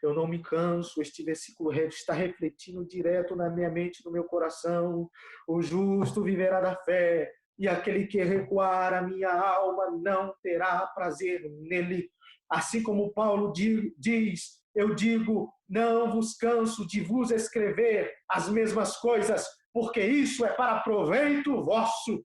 Eu não me canso, este versículo está refletindo direto na minha mente, no meu coração. O justo viverá da fé, e aquele que recuar a minha alma não terá prazer nele. Assim como Paulo diz, eu digo, não vos canso de vos escrever as mesmas coisas, porque isso é para proveito vosso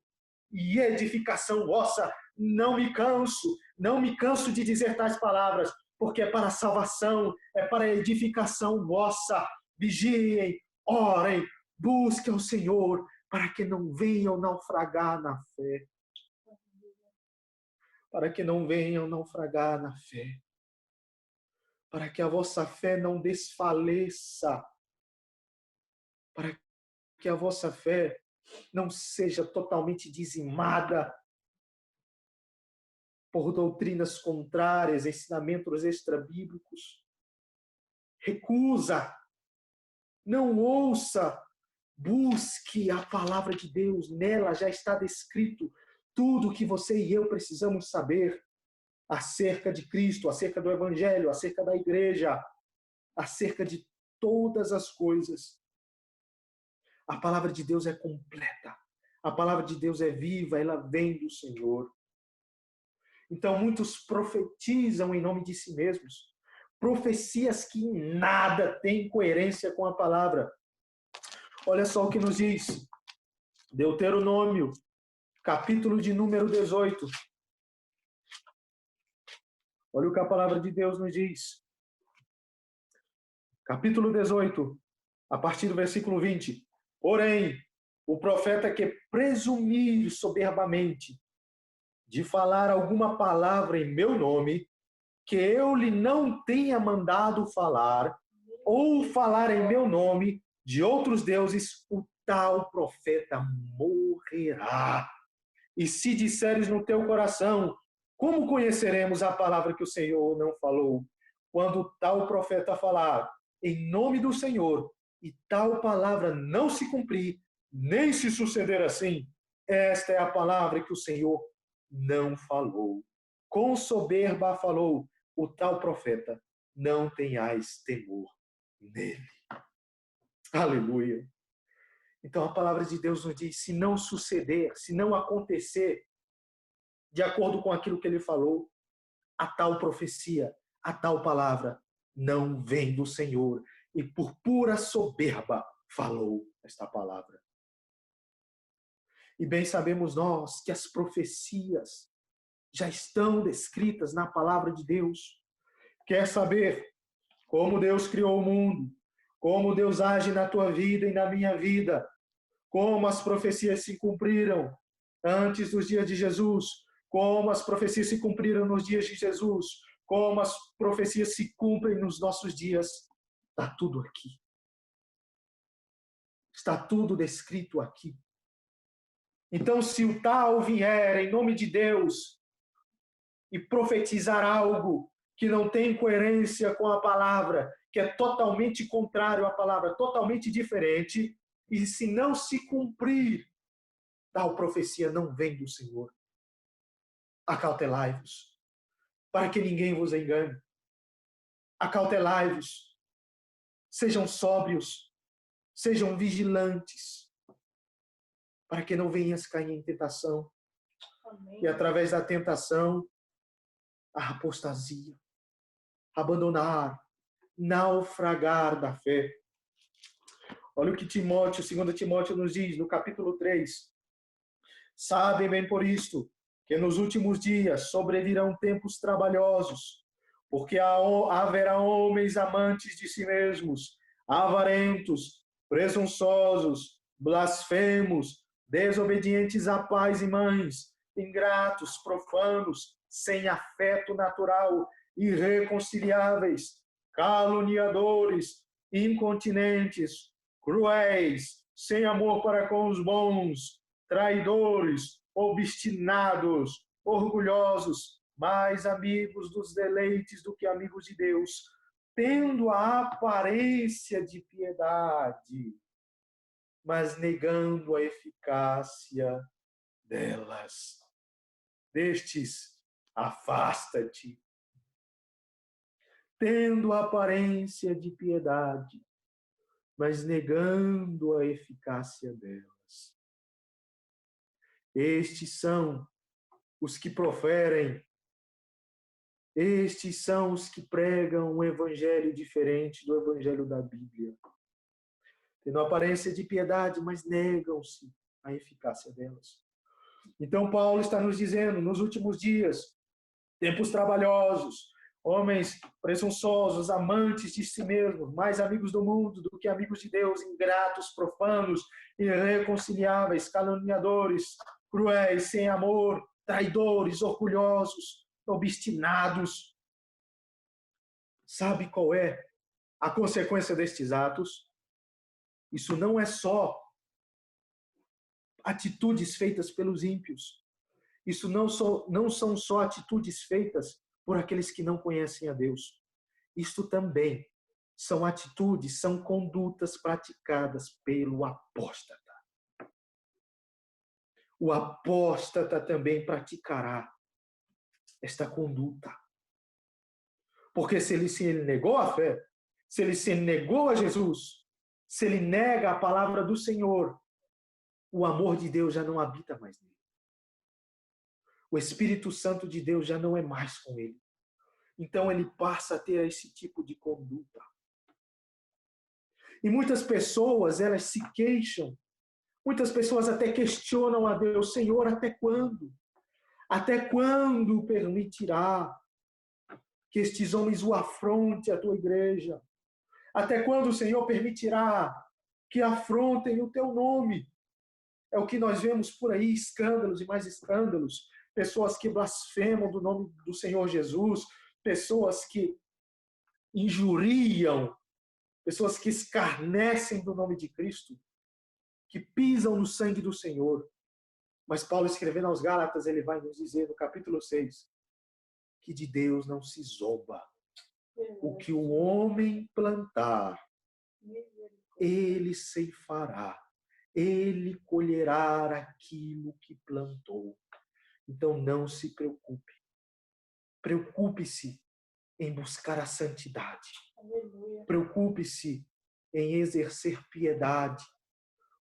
e edificação vossa. Não me canso de dizer tais palavras, porque é para a salvação, é para a edificação vossa. Vigiem, orem, busquem ao Senhor, para que não venham naufragar na fé. Para que não venham naufragar na fé. Para que a vossa fé não desfaleça. Para que a vossa fé não seja totalmente dizimada por doutrinas contrárias, ensinamentos extrabíblicos. Recusa, não ouça, busque a palavra de Deus, nela já está descrito tudo o que você e eu precisamos saber acerca de Cristo, acerca do Evangelho, acerca da igreja, acerca de todas as coisas. A palavra de Deus é completa, a palavra de Deus é viva, ela vem do Senhor. Então, muitos profetizam em nome de si mesmos. Profecias que em nada têm coerência com a palavra. Olha só o que nos diz Deuteronômio, capítulo de número 18. Olha o que a palavra de Deus nos diz. Capítulo 18, a partir do versículo 20. Porém, o profeta que presumir soberbamente de falar alguma palavra em meu nome, que eu lhe não tenha mandado falar, ou falar em meu nome, de outros deuses, o tal profeta morrerá. E se disseres no teu coração, como conheceremos a palavra que o Senhor não falou? Quando tal profeta falar em nome do Senhor, e tal palavra não se cumprir, nem se suceder assim, esta é a palavra que o Senhor não falou. Com soberba falou o tal profeta, não tenhais temor nele. Aleluia. Então a palavra de Deus nos diz, se não suceder, se não acontecer de acordo com aquilo que ele falou, a tal profecia, a tal palavra não vem do Senhor. E por pura soberba falou esta palavra. E bem sabemos nós que as profecias já estão descritas na palavra de Deus. Quer saber como Deus criou o mundo, como Deus age na tua vida e na minha vida, como as profecias se cumpriram antes dos dias de Jesus, como as profecias se cumpriram nos dias de Jesus, como as profecias se cumprem nos nossos dias. Está tudo aqui. Está tudo descrito aqui. Então, se o tal vier em nome de Deus e profetizar algo que não tem coerência com a palavra, que é totalmente contrário à palavra, totalmente diferente, e se não se cumprir, tal profecia não vem do Senhor. Acautelai-vos, para que ninguém vos engane. Acautelai-vos, sejam sóbrios, sejam vigilantes, para que não venhas cair em tentação. Amém. E através da tentação, a apostasia, abandonar, naufragar da fé. Olha o que Timóteo, 2 Timóteo nos diz, no capítulo 3. Sabem bem por isto, que nos últimos dias sobrevirão tempos trabalhosos, porque haverá homens amantes de si mesmos, avarentos, presunçosos, blasfemos, desobedientes a pais e mães, ingratos, profanos, sem afeto natural, irreconciliáveis, caluniadores, incontinentes, cruéis, sem amor para com os bons, traidores, obstinados, orgulhosos, mais amigos dos deleites do que amigos de Deus, tendo a aparência de piedade, mas negando a eficácia delas. Destes, afasta-te. Tendo a aparência de piedade, mas negando a eficácia delas. Estes são os que proferem, estes são os que pregam um evangelho diferente do evangelho da Bíblia. Tendo aparência de piedade, mas negam-se a eficácia delas. Então Paulo está nos dizendo, nos últimos dias, tempos trabalhosos, homens presunçosos, amantes de si mesmos, mais amigos do mundo do que amigos de Deus, ingratos, profanos, irreconciliáveis, caluniadores, cruéis, sem amor, traidores, orgulhosos, obstinados. Sabe qual é a consequência destes atos? Isso não é só atitudes feitas pelos ímpios. Isso não são só atitudes feitas por aqueles que não conhecem a Deus. Isto também são atitudes, são condutas praticadas pelo apóstata. O apóstata também praticará esta conduta. Porque se ele negou a fé, se ele se negou a Jesus, se ele nega a palavra do Senhor, o amor de Deus já não habita mais nele. O Espírito Santo de Deus já não é mais com ele. Então ele passa a ter esse tipo de conduta. E muitas pessoas, elas se queixam. Muitas pessoas até questionam a Deus, Senhor, até quando? Até quando permitirá que estes homens o afrontem a tua igreja? Até quando o Senhor permitirá que afrontem o teu nome? É o que nós vemos por aí, escândalos e mais escândalos. Pessoas que blasfemam do nome do Senhor Jesus, pessoas que injuriam pessoas que escarnecem do nome de Cristo, que pisam no sangue do Senhor. Mas Paulo, escrevendo aos Gálatas, ele vai nos dizer no capítulo 6, que de Deus não se zomba. O que o homem plantar, ele ceifará. Ele colherá aquilo que plantou. Então não se preocupe. Preocupe-se em buscar a santidade. Preocupe-se em exercer piedade.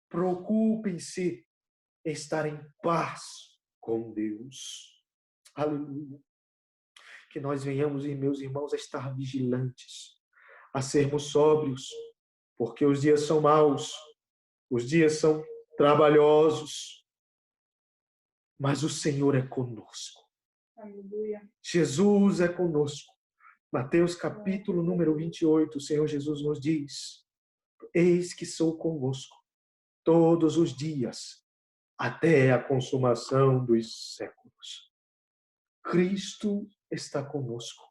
Preocupe-se em estar em paz com Deus. Aleluia. Que nós venhamos, meus irmãos, a estar vigilantes, a sermos sóbrios, porque os dias são maus, os dias são trabalhosos, mas o Senhor é conosco. Aleluia. Jesus é conosco. Mateus capítulo número 28, o Senhor Jesus nos diz: eis que sou convosco todos os dias, até a consumação dos séculos. Cristo está conosco.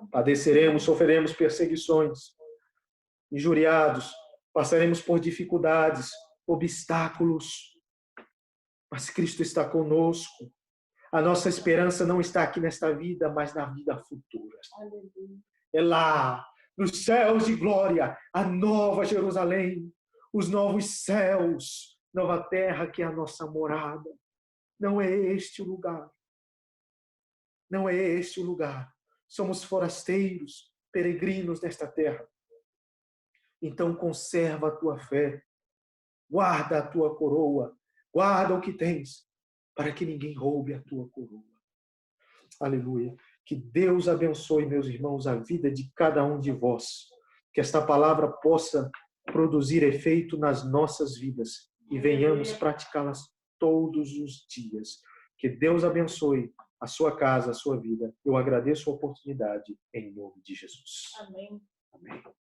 Padeceremos, sofreremos perseguições, injuriados, passaremos por dificuldades, obstáculos, mas Cristo está conosco. A nossa esperança não está aqui nesta vida, mas na vida futura. É lá, nos céus de glória, a nova Jerusalém, os novos céus, nova terra que é a nossa morada. Não é este o lugar. Não é este o lugar. Somos forasteiros, peregrinos nesta terra. Então conserva a tua fé, guarda a tua coroa, guarda o que tens, para que ninguém roube a tua coroa. Aleluia. Que Deus abençoe, meus irmãos, a vida de cada um de vós. Que esta palavra possa produzir efeito nas nossas vidas e venhamos praticá-las todos os dias. Que Deus abençoe a sua casa, a sua vida. Eu agradeço a oportunidade em nome de Jesus. Amém. Amém.